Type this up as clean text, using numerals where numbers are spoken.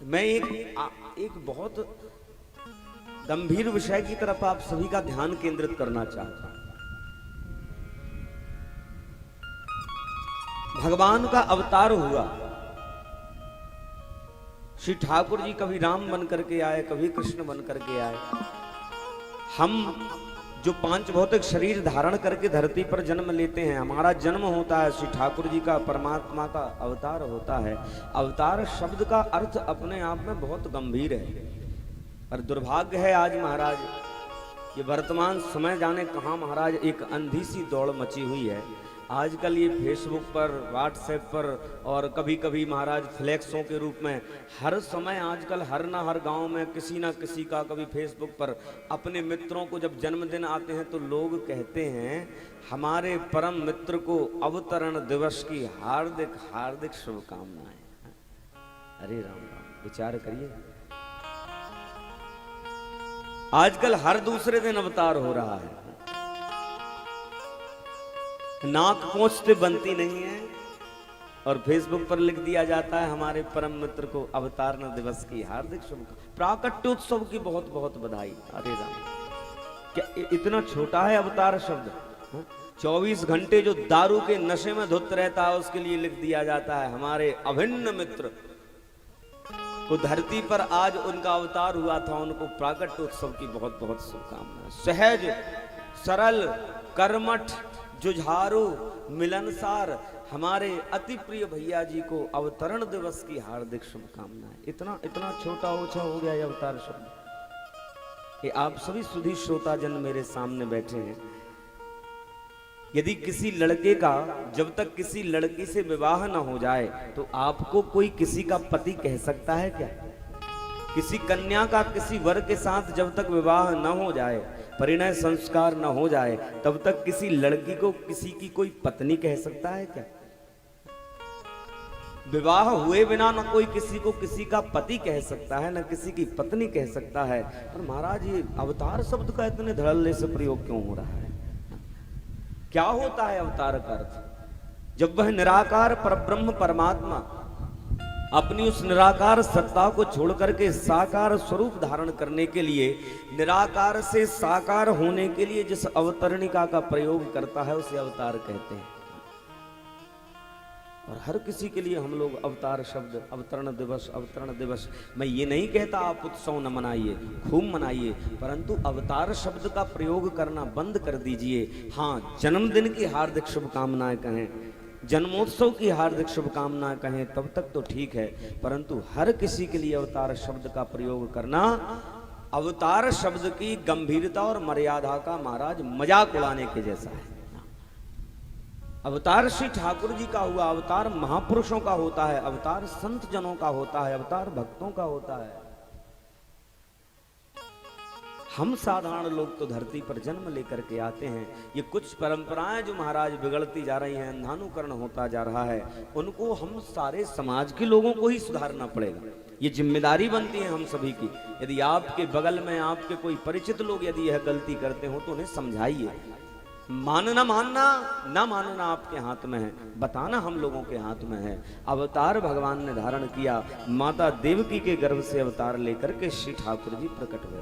मैं एक बहुत गंभीर विषय की तरफ आप सभी का ध्यान केंद्रित करना चाहता हूं। भगवान का अवतार हुआ, श्री ठाकुर जी कभी राम बन करके आए, कभी कृष्ण बन करके आए। हम जो पांच भौतिक शरीर धारण करके धरती पर जन्म लेते हैं, हमारा जन्म होता है श्री ठाकुर जी का, परमात्मा का अवतार होता है। अवतार शब्द का अर्थ अपने आप में बहुत गंभीर है, पर दुर्भाग्य है आज महाराज, ये वर्तमान समय जाने कहां महाराज एक अंधी सी दौड़ मची हुई है। आजकल ये फेसबुक पर, व्हाट्सएप पर और कभी कभी महाराज फ्लैक्सों के रूप में हर समय आजकल हर ना हर गांव में किसी ना किसी का कभी फेसबुक पर अपने मित्रों को जब जन्मदिन आते हैं तो लोग कहते हैं हमारे परम मित्र को अवतरण दिवस की हार्दिक हार्दिक शुभकामनाएं। अरे राम राम, विचार करिए, आजकल हर दूसरे दिन अवतार हो रहा है। नाक पोंछते बनती नहीं है और फेसबुक पर लिख दिया जाता है हमारे परम मित्र को अवतारण दिवस की हार्दिक शुभकामनाएं, प्राकट्योत्सव की बहुत बहुत बधाई। अरे राम, क्या इतना छोटा है अवतार शब्द? 24 घंटे जो दारू के नशे में धुत रहता है उसके लिए लिख दिया जाता है हमारे अभिन्न मित्र को धरती पर आज उनका अवतार हुआ था, उनको प्राकट्योत्सव की बहुत बहुत शुभकामनाएं। सहज सरल कर्मठ जुझारू मिलनसार हमारे अति प्रिय भैया जी को अवतरण दिवस की हार्दिक शुभकामनाएं। इतना इतना छोटा ओछा हो गया ये अवतार शब्द। ये आप सभी सुधी श्रोता जन मेरे सामने बैठे हैं, यदि किसी लड़के का जब तक किसी लड़की से विवाह न हो जाए तो आपको कोई किसी का पति कह सकता है क्या? किसी कन्या का किसी वर के साथ जब तक विवाह न हो जाए, परिणय संस्कार न हो जाए, तब तक किसी लड़की को किसी की कोई पत्नी कह सकता है क्या? विवाह हुए बिना न कोई किसी को किसी का पति कह सकता है, न किसी की पत्नी कह सकता है। पर महाराज ये अवतार शब्द का इतने धड़ल्ले से प्रयोग क्यों हो रहा है? क्या होता है अवतार का अर्थ? जब वह निराकार परब्रह्म परमात्मा अपनी उस निराकार सत्ता को छोड़ करके साकार स्वरूप धारण करने के लिए, निराकार से साकार होने के लिए जिस अवतरणिका का प्रयोग करता है उसे अवतार कहते हैं। और हर किसी के लिए हम लोग अवतार शब्द, अवतरण दिवस, मैं ये नहीं कहता आप उत्सव न मनाइए, खूब मनाइए, परंतु अवतार शब्द का प्रयोग करना बंद कर दीजिए। हाँ, जन्मदिन की हार्दिक शुभकामनाएं कहें, जन्मोत्सव की हार्दिक शुभकामनाएं कहें, तब तक तो ठीक है, परंतु हर किसी के लिए अवतार शब्द का प्रयोग करना अवतार शब्द की गंभीरता और मर्यादा का महाराज मजाक उड़ाने के जैसा है। अवतार श्री ठाकुर जी का हुआ, अवतार महापुरुषों का होता है, अवतार संत जनों का होता है, अवतार भक्तों का होता है। हम साधारण लोग तो धरती पर जन्म लेकर के आते हैं। ये कुछ परंपराएं जो महाराज बिगड़ती जा रही हैं, अंधानुकरण होता जा रहा है, उनको हम सारे समाज के लोगों को ही सुधारना पड़ेगा। ये जिम्मेदारी बनती है हम सभी की। यदि आपके बगल में आपके कोई परिचित लोग यदि यह गलती करते हो तो उन्हें समझाइए। मानना मानना ना मानना आपके हाथ में है, बताना हम लोगों के हाथ में है। अवतार भगवान ने धारण किया, माता देवकी के गर्भ से अवतार लेकर के श्री ठाकुर जी प्रकट हुए।